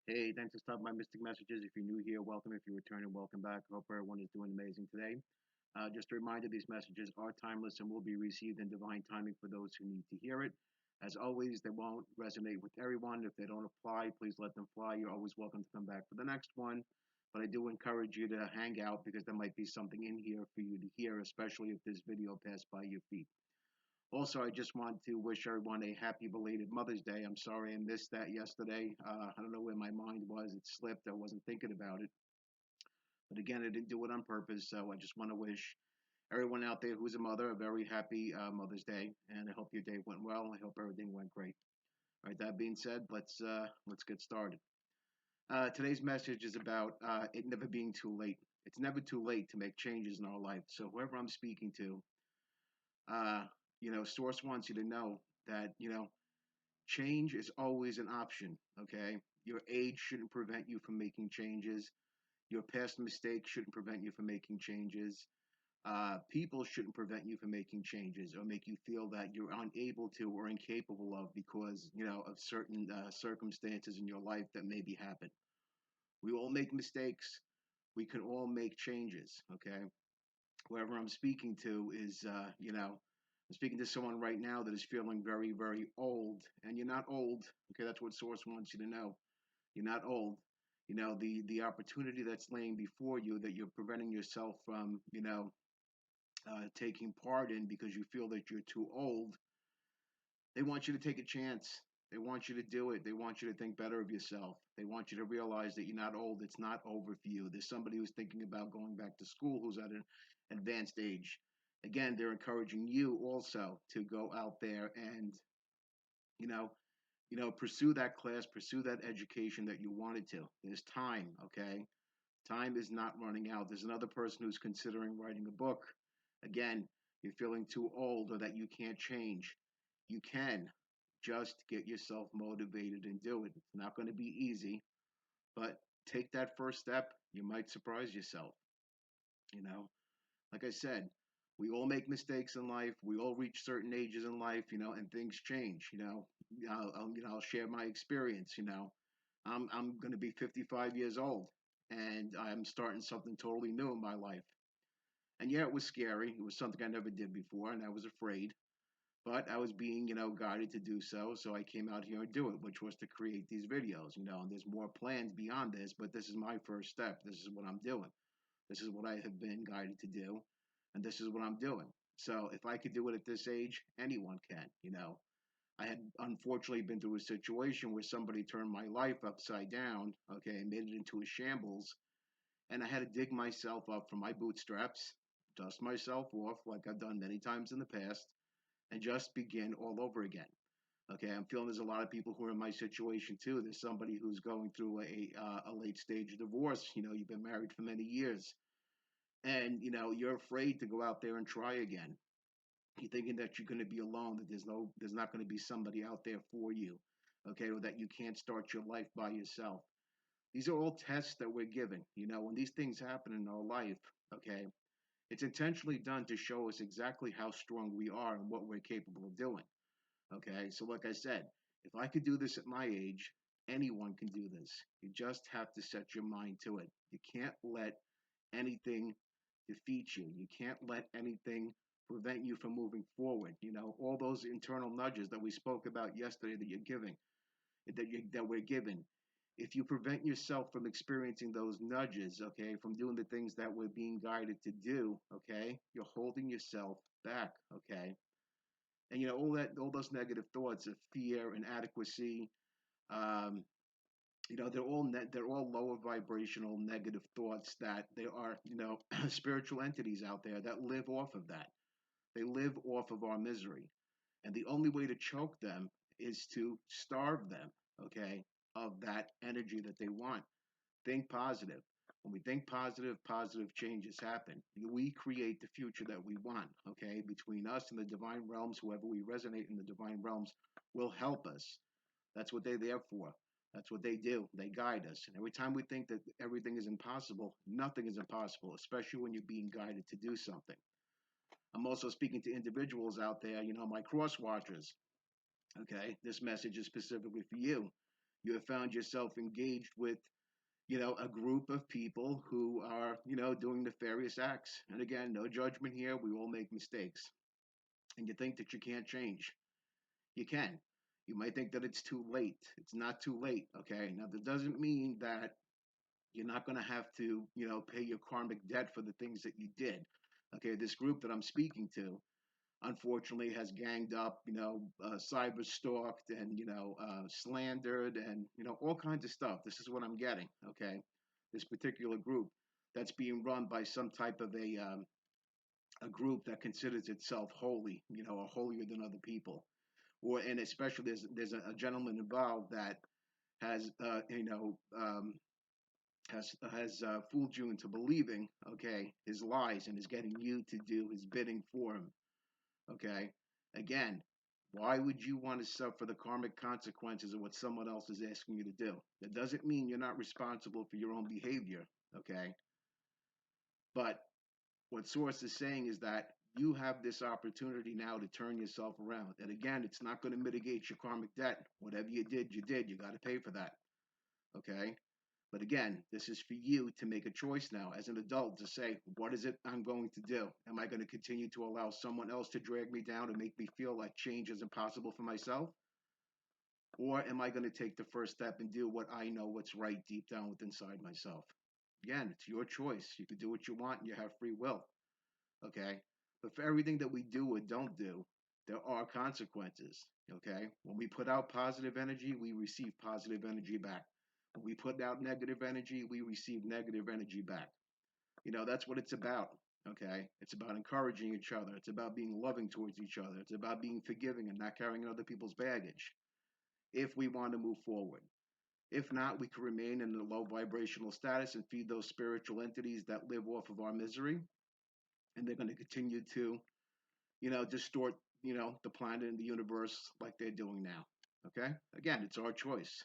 Hey, thanks for stopping by Mystic Messages. If you're new here, welcome. If you're returning, welcome back. Hope everyone is doing amazing today. Just a reminder, these messages are timeless and will be received in divine timing for those who need to hear it. As always, they won't resonate with everyone. If they don't apply, please let them fly. You're always welcome to come back for the next one. But I do encourage you to hang out because there might be something in here for you to hear, especially if this video passed by your feet. Also, I just want to wish everyone a happy belated Mother's Day. I'm sorry I missed that yesterday. I don't know where my mind was. It slipped. I wasn't thinking about it. But again, I didn't do it on purpose. So I just want to wish everyone out there who's a mother a very happy Mother's Day. And I hope your day went well. I hope everything went great. All right, that being said, let's get started. Today's message is about it never being too late. It's never too late to make changes in our life. So whoever I'm speaking to, uh, Source wants you to know that change is always an option, okay? Your age shouldn't prevent you from making changes. Your past mistakes shouldn't prevent you from making changes. People shouldn't prevent you from making changes or make you feel that you're unable to or incapable of because, of certain circumstances in your life that maybe happen. We all make mistakes. We can all make changes, okay? Whoever I'm speaking to is, I'm speaking to someone right now that is feeling very, very old, and you're not old. Okay, that's what Source wants you to know. You're not old. The opportunity that's laying before you that you're preventing yourself from, taking part in because you feel that you're too old. They want you to take a chance. They want you to do it. They want you to think better of yourself. They want you to realize that you're not old. It's not over for you. There's somebody who's thinking about going back to school who's at an advanced age. Again, they're encouraging you also to go out there and, you know, pursue that class, pursue that education that you wanted to. There's time, okay? Time is not running out. There's another person who's considering writing a book. Again, you're feeling too old or that you can't change. You can just get yourself motivated and do it. It's not going to be easy, but take that first step. You might surprise yourself. You know, like I said, we all make mistakes in life. We all reach certain ages in life, and things change. I'll share my experience. I'm going to be 55 years old, and I'm starting something totally new in my life. And yeah, it was scary. It was something I never did before, and I was afraid. But I was being, guided to do so. So I came out here and do it, which was to create these videos, and there's more plans beyond this, but this is my first step. This is what I'm doing. This is what I have been guided to do, and this is what I'm doing. So if I could do it at this age, anyone can. I had unfortunately been through a situation where somebody turned my life upside down, okay, and made it into a shambles. And I had to dig myself up from my bootstraps, dust myself off like I've done many times in the past, and just begin all over again. Okay, I'm feeling there's a lot of people who are in my situation too. There's somebody who's going through a late stage divorce. You've been married for many years, and you're afraid to go out there and try again. You're thinking that you're going to be alone, that there's not going to be somebody out there for you, okay, or that you can't start your life by yourself. These are all tests that we're given. When these things happen in our life, okay, it's intentionally done to show us exactly how strong we are and what we're capable of doing. Okay, so like I said, if I could do this at my age, anyone can do this. You just have to set your mind to it. You can't let anything defeat you. You can't let anything prevent you from moving forward. All those internal nudges that we spoke about yesterday that you're giving, that we're given. If you prevent yourself from experiencing those nudges, okay, from doing the things that we're being guided to do, okay, you're holding yourself back, okay. And all those negative thoughts of fear, inadequacy, um, they're all lower vibrational negative thoughts that there are spiritual entities out there that live off of that. They live off of our misery, and the only way to choke them is to starve them, okay, of that energy that they want. Think positive. When we think positive, positive changes happen. We create the future that we want, okay? Between us and the divine realms, whoever we resonate in the divine realms will help us. That's what they're there for. That's what they do. They guide us. And every time we think that everything is impossible, nothing is impossible, especially when you're being guided to do something. I'm also speaking to individuals out there, my cross watchers. Okay, this message is specifically for you. You have found yourself engaged with, a group of people who are, doing nefarious acts. And again, no judgment here. We all make mistakes. And you think that you can't change. You can. You might think that it's too late. It's not too late. Okay. Now, that doesn't mean that you're not going to have to, pay your karmic debt for the things that you did. Okay. This group that I'm speaking to, unfortunately, has ganged up, cyber stalked and, slandered and, all kinds of stuff. This is what I'm getting. Okay. This particular group that's being run by some type of a group that considers itself holy, or holier than other people. Or, and especially there's a gentleman involved that has, has fooled you into believing, okay, his lies and is getting you to do his bidding for him. Okay. Again, why would you want to suffer the karmic consequences of what someone else is asking you to do? That doesn't mean you're not responsible for your own behavior. Okay. But what Source is saying is that you have this opportunity now to turn yourself around. And again, it's not going to mitigate your karmic debt. Whatever you did, you did. You got to pay for that. Okay. But again, this is for you to make a choice now as an adult to say, what is it I'm going to do? Am I going to continue to allow someone else to drag me down and make me feel like change is impossible for myself? Or am I going to take the first step and do what I know what's right deep down within inside myself? Again, it's your choice. You can do what you want and you have free will. Okay. But for everything that we do or don't do, there are consequences. Okay. When we put out positive energy, we receive positive energy back. When we put out negative energy, we receive negative energy back. That's what it's about. Okay. It's about encouraging each other. It's about being loving towards each other. It's about being forgiving and not carrying other people's baggage if we want to move forward. If not, we can remain in a low vibrational status and feed those spiritual entities that live off of our misery. And they're going to continue to, distort, the planet and the universe like they're doing now. Okay. Again, it's our choice.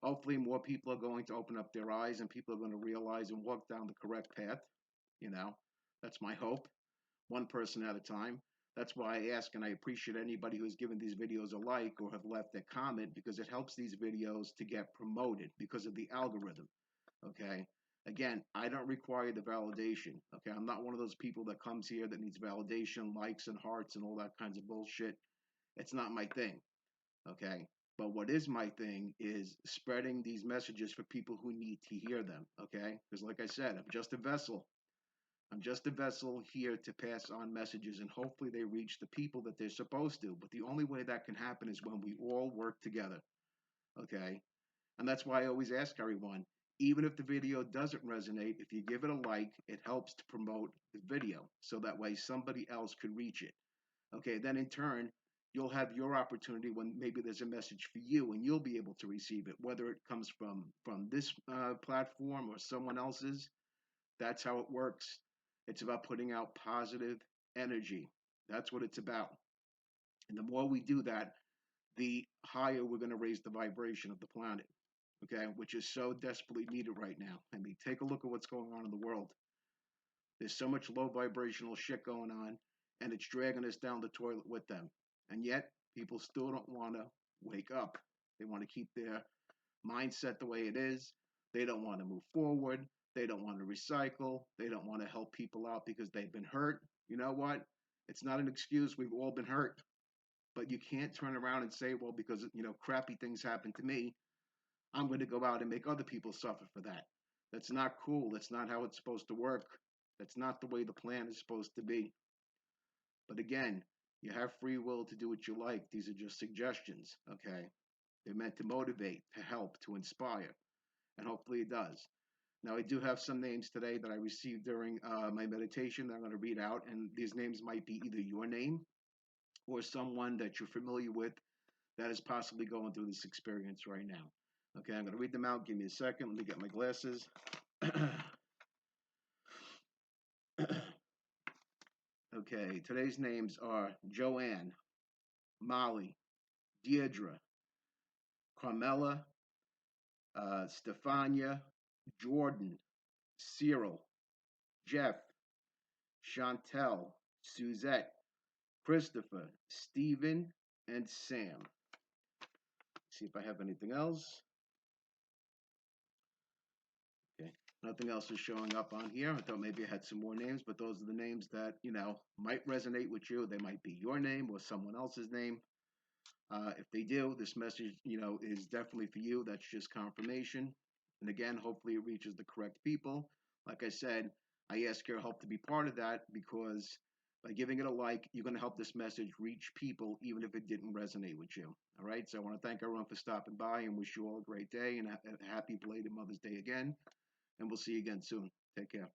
Hopefully, more people are going to open up their eyes and people are going to realize and walk down the correct path. You know, that's my hope, one person at a time. That's why I ask and I appreciate anybody who's given these videos a like or have left a comment because it helps these videos to get promoted because of the algorithm. Okay. Again, I don't require the validation. Okay. I'm not one of those people that comes here that needs validation, likes, and hearts and all that kinds of bullshit. It's not my thing. Okay. But what is my thing is spreading these messages for people who need to hear them. Okay. Because, like I said, I'm just a vessel. I'm just a vessel here to pass on messages, and hopefully they reach the people that they're supposed to. But the only way that can happen is when we all work together. Okay. And that's why I always ask everyone, even if the video doesn't resonate, if you give it a like, it helps to promote the video. So that way somebody else could reach it. Okay. Then in turn, you'll have your opportunity when maybe there's a message for you and you'll be able to receive it, whether it comes from this platform or someone else's. That's how it works. It's about putting out positive energy. That's what it's about. And the more we do that, the higher we're going to raise the vibration of the planet, okay, which is so desperately needed right now. I mean, take a look at what's going on in the world. There's so much low vibrational shit going on, and it's dragging us down the toilet with them. And yet, people still don't want to wake up. They want to keep their mindset the way it is. They don't want to move forward. They don't want to recycle. They don't want to help people out because they've been hurt. You know what? It's not an excuse. We've all been hurt. But you can't turn around and say, well, because, crappy things happen to me, I'm going to go out and make other people suffer for that. That's not cool. That's not how it's supposed to work. That's not the way the plan is supposed to be. But again, you have free will to do what you like. These are just suggestions, okay? They're meant to motivate, to help, to inspire, and hopefully it does. Now, I do have some names today that I received during my meditation that I'm going to read out, and these names might be either your name or someone that you're familiar with that is possibly going through this experience right now. Okay, I'm going to read them out. Give me a second. Let me get my glasses. Okay, today's names are Joanne, Molly, Deirdre, Carmela, Stefania, Jordan, Cyril, Jeff, Chantel, Suzette, Christopher, Stephen, and Sam. See if I have anything else. Okay. Nothing else is showing up on here. I thought maybe I had some more names, but those are the names that, might resonate with you. They might be your name or someone else's name. If they do, this message, is definitely for you. That's just confirmation. And again, hopefully it reaches the correct people. Like I said, I ask your help to be part of that because by giving it a like, you're going to help this message reach people, even if it didn't resonate with you. All right. So I want to thank everyone for stopping by and wish you all a great day and a happy belated Mother's Day again. And we'll see you again soon. Take care.